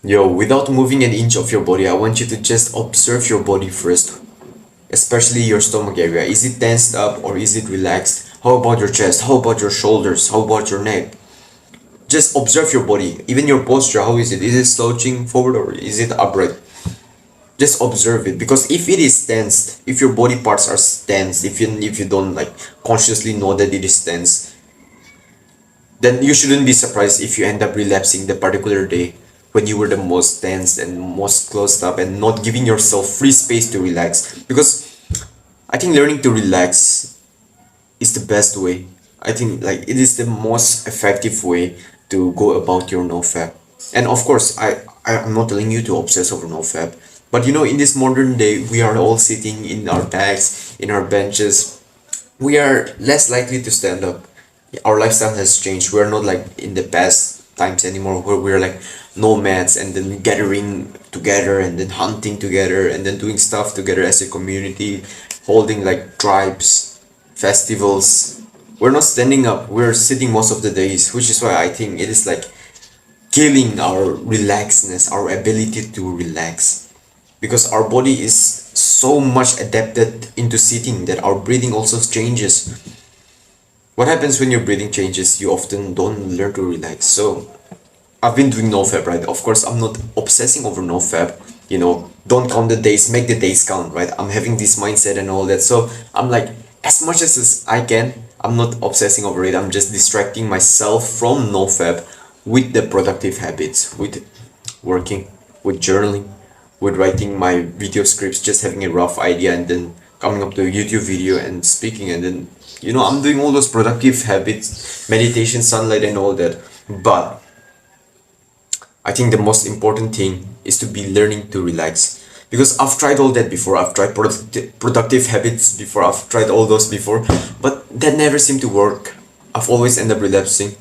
Yo, without moving an inch of your body, I want you to just observe your body first, especially your stomach area. Is it tensed up or is it relaxed? How about your chest? How about your shoulders? How about your neck? Just observe your body, even your posture. How is it? Is it slouching forward or is it upright? Just observe it, because if it is tensed, if your body parts are tense, if you don't like consciously know that it is tense, then you shouldn't be surprised if you end up relapsing the particular day when you were the most tense and most closed up and not giving yourself free space to relax. Because I think learning to relax is the best way. I think like it is the most effective way to go about your nofap. And of course, I'm not telling you to obsess over nofap, but you know, in this modern day, we are all sitting in our bags, in our benches. We are less likely to stand up. Our lifestyle has changed. We're not like in the past times anymore, where we're like nomads and then gathering together and then hunting together and then doing stuff together as a community, holding like tribes, festivals. We're not standing up, we're sitting most of the days, which is why I think it is like killing our relaxedness, our ability to relax, because our body is so much adapted into sitting that our breathing also changes. What happens when your breathing changes? You often don't learn to relax. So I've been doing nofap, right? Of course, I'm not obsessing over nofap. You know, don't count the days, make the days count, right? I'm having this mindset and all that. So I'm like, as much as I can, I'm not obsessing over it. I'm just distracting myself from nofap with the productive habits, with working, with journaling, with writing my video scripts, just having a rough idea and then coming up to a YouTube video and speaking, and then I'm doing all those productive habits, meditation, sunlight and all that. But I think the most important thing is to be learning to relax, because I've tried all that before. I've tried productive habits before. I've tried all those before, but that never seemed to work. I've always ended up relapsing.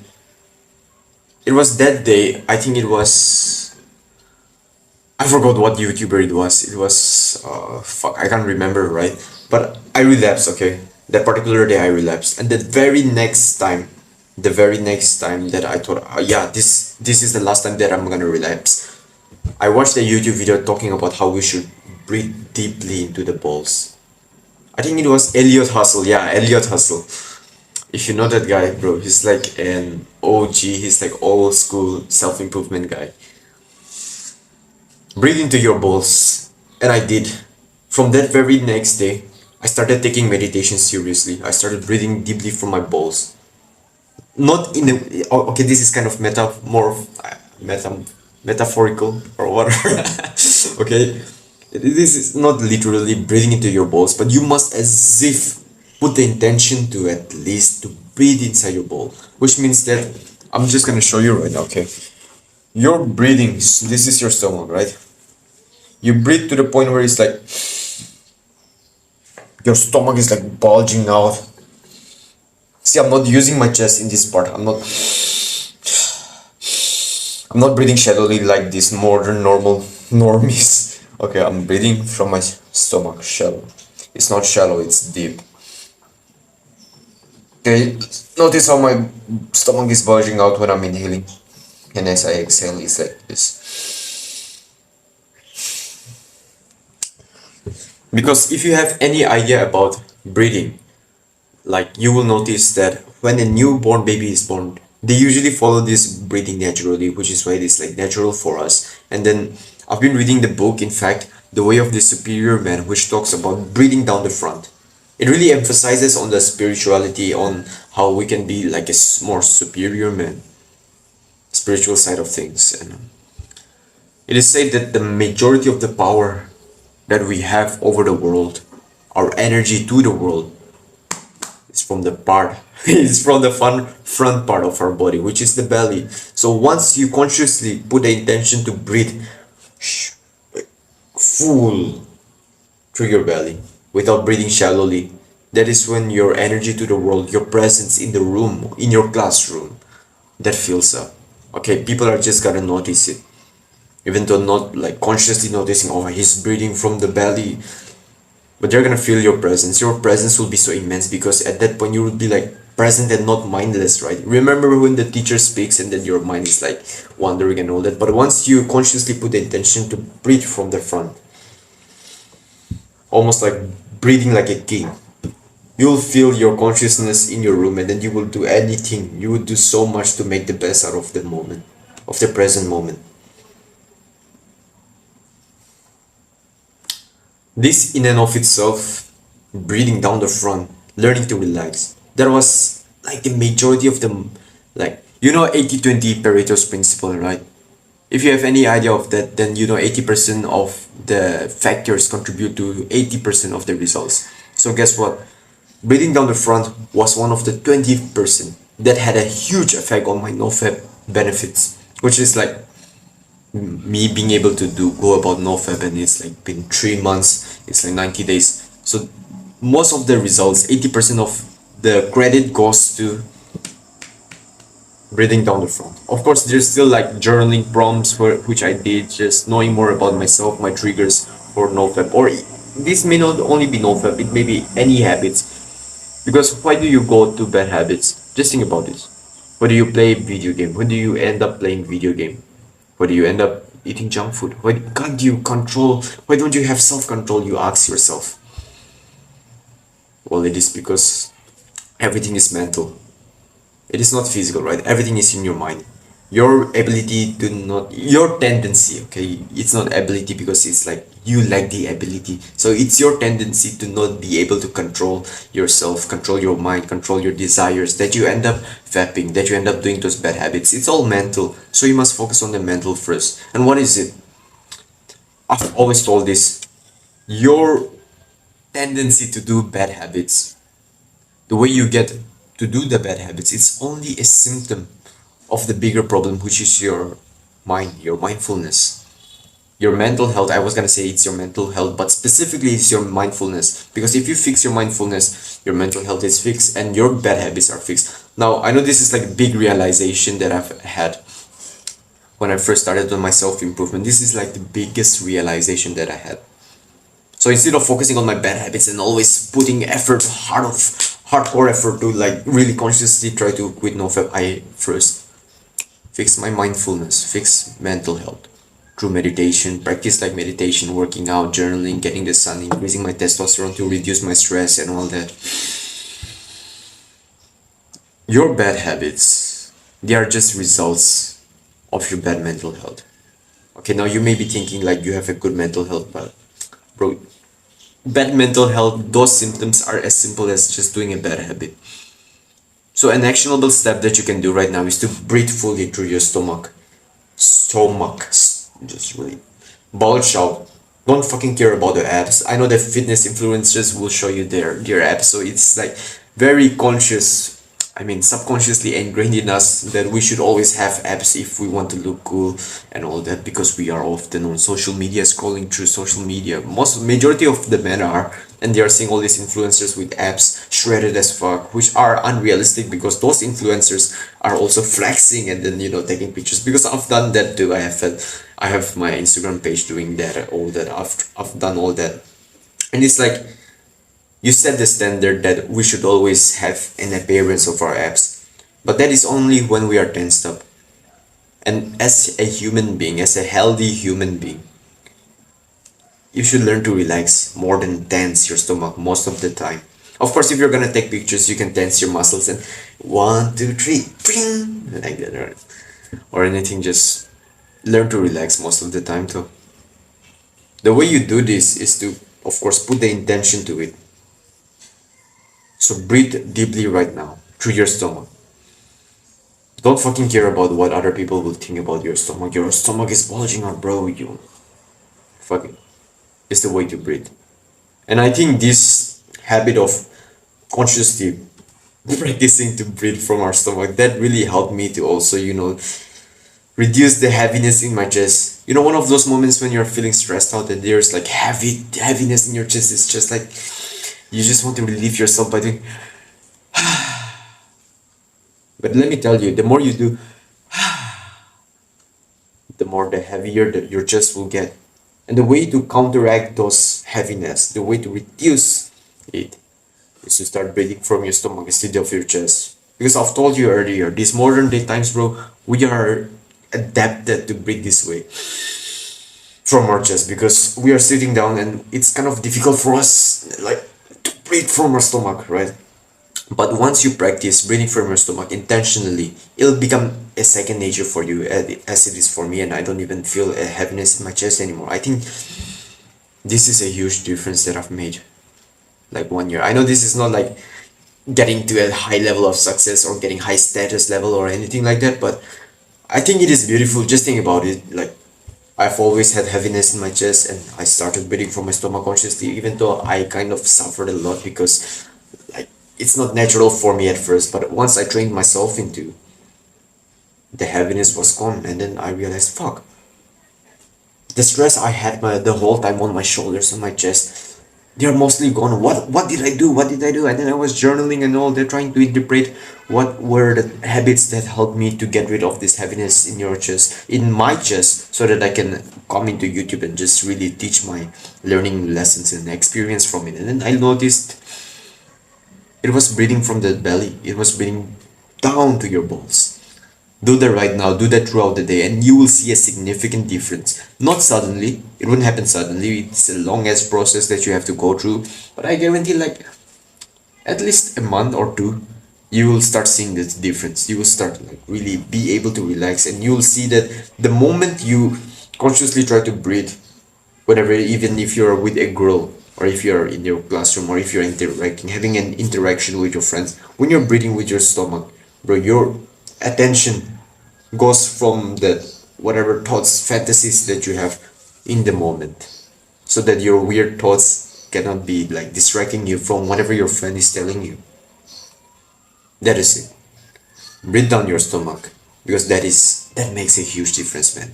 It was that day, I think it was, I forgot what YouTuber it was. It was, fuck, I can't remember, right? But I relapsed, okay? That particular day I relapsed. And the very next time that I thought, yeah, this is the last time that I'm gonna relapse, I watched a YouTube video talking about how we should breathe deeply into the balls. I think it was Elliot Hustle, yeah, Elliot Hustle. If you know that guy, bro, he's like an OG, he's like old school self-improvement guy. Breathe into your balls. And I did. From that very next day, I started taking meditation seriously. I started breathing deeply from my balls. Not in a, okay, this is kind of metaphorical or whatever. Okay, this is not literally breathing into your balls, but you must as if put the intention to at least to breathe inside your ball, which means that I'm just gonna show you right now. Okay, your breathing, this is your stomach, right? You breathe to the point where it's like your stomach is like bulging out. See, I'm not using my chest in this part. I'm not breathing shallowly like this modern normal normies. Okay, I'm breathing from my stomach, shallow. It's not shallow, it's deep. Okay, notice how my stomach is bulging out when I'm inhaling. And as I exhale, it's like this. Because if you have any idea about breathing, like you will notice that when a newborn baby is born, they usually follow this breathing naturally, which is why it is like natural for us. And then I've been reading the book, in fact, The Way of the Superior Man, which talks about breathing down the front. It really emphasizes on the spirituality, on how we can be like a more superior man, spiritual side of things. And it is said that the majority of the power that we have over the world, our energy to the world, is from the part it's from the front part of our body, which is the belly. So once you consciously put the intention to breathe full through your belly without breathing shallowly, that is when your energy to the world, your presence in the room, in your classroom, that fills up. Okay, people are just gonna notice it, even though not like consciously noticing, oh, he's breathing from the belly. But they're gonna feel your presence. Your presence will be so immense, because at that point you will be like present and not mindless, right? Remember when the teacher speaks and then your mind is like wandering and all that. But once you consciously put the intention to breathe from the front, almost like breathing like a king, you'll feel your consciousness in your room and then you will do anything. You would do so much to make the best out of the moment, of the present moment. This in and of itself, breathing down the front, learning to relax, that was like the majority of them, like, 80-20 Pareto's principle, right? If you have any idea of that, then 80% of the factors contribute to 80% of the results. So guess what? Breathing down the front was one of the 20% that had a huge effect on my NoFap benefits, which is like me being able to go about NoFap, and it's like been 3 months, it's like 90 days. So most of the results, 80% of the credit goes to breathing down the front. Of course, there's still like journaling prompts for which I did, just knowing more about myself, my triggers for NoFap, or this may not only be NoFap, it may be any habits. Because why do you go to bad habits? Just think about this. Why do you play video game? When do you end up playing video game? Why do you end up eating junk food? Why can't you control? Why don't you have self-control? You ask yourself. Well, it is because everything is mental. It is not physical, right? Everything is in your mind. Your ability to not, your tendency, okay? It's not ability because it's like you lack the ability. So it's your tendency to not be able to control yourself, control your mind, control your desires, that you end up vapping, that you end up doing those bad habits. It's all mental. So you must focus on the mental first. And what is it? I've always told this. Your tendency to do bad habits, the way you get to do the bad habits, it's only a symptom of the bigger problem, which is your mind, your mindfulness, your mental health. I was gonna say it's your mental health, but specifically it's your mindfulness, because if you fix your mindfulness, your mental health is fixed and your bad habits are fixed. Now I know this is like a big realization that I've had when I first started on my self-improvement. This is like the biggest realization that I had. So instead of focusing on my bad habits and always putting effort, hardcore effort to like really consciously try to quit NoFap, I first fix my mindfulness, fix mental health through meditation, practice like meditation, working out, journaling, getting the sun, increasing my testosterone to reduce my stress and all that. Your bad habits, they are just results of your bad mental health. Okay, now you may be thinking like you have a good mental health, but bro, bad mental health, those symptoms are as simple as just doing a bad habit. So an actionable step that you can do right now is to breathe fully through your stomach. Just really bulge out. Don't fucking care about the abs. I know that fitness influencers will show you their abs, so it's like very conscious. I mean, subconsciously ingrained in us that we should always have abs if we want to look cool and all that, because we are often on social media, scrolling through social media. Majority of the men are, and they are seeing all these influencers with abs shredded as fuck, which are unrealistic because those influencers are also flexing and then taking pictures. Because I've done that too. I have my Instagram page doing that, all that. I've done all that, and it's like, you set the standard that we should always have an appearance of our abs, but that is only when we are tensed up. And as a human being, as a healthy human being, you should learn to relax more than tense your stomach most of the time. Of course, if you're gonna take pictures, you can tense your muscles and 1, 2, 3, ping, like that, right? Or anything. Just learn to relax most of the time too. The way you do this is to, of course, put the intention to it. So breathe deeply right now through your stomach. Don't fucking care about what other people will think about your stomach. Your stomach is bulging out, bro. You fuck it. It's the way to breathe. And I think this habit of consciously practicing to breathe from our stomach, that really helped me to also, reduce the heaviness in my chest. One of those moments when you're feeling stressed out and there's like heaviness in your chest. It's just like you just want to relieve yourself by doing. But let me tell you, the more you do, the more the heavier your chest will get. And the way to counteract those heaviness, the way to reduce it, is to start breathing from your stomach instead of your chest. Because I've told you earlier, these modern day times, bro, we are adapted to breathe this way from our chest because we are sitting down and it's kind of difficult for us like to breathe from our stomach, right? But once you practice breathing from your stomach intentionally, it'll become a second nature for you as it is for me, and I don't even feel a heaviness in my chest anymore. I think this is a huge difference that I've made. Like 1 year. I know this is not like getting to a high level of success or getting high status level or anything like that, but I think it is beautiful. Just think about it. Like I've always had heaviness in my chest and I started breathing from my stomach consciously, even though I kind of suffered a lot because like it's not natural for me at first, but once I trained myself into, the heaviness was gone, and then I realized, fuck, the stress I had the whole time on my shoulders and my chest, they're mostly gone. What did I do? What did I do? And then I was journaling and all. They're trying to interpret what were the habits that helped me to get rid of this heaviness in your chest, in my chest, so that I can come into YouTube and just really teach my learning lessons and experience from it. And then I noticed it was breathing from the belly. It was breathing down to your balls. Do that right now, do that throughout the day, and you will see a significant difference. Not suddenly, it wouldn't happen suddenly, it's a long ass process that you have to go through, but I guarantee, like, at least a month or two, you will start seeing this difference. You will start, like, really be able to relax, and you will see that the moment you consciously try to breathe, whatever, even if you're with a girl, or if you're in your classroom, or if you're interacting, having an interaction with your friends, when you're breathing with your stomach, bro, your attention goes from that whatever thoughts, fantasies that you have in the moment, so that your weird thoughts cannot be like distracting you from whatever your friend is telling you. That is it. Breathe down your stomach, because that makes a huge difference, man.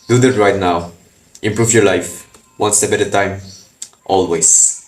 Do that right now. Improve your life one step at a time, always.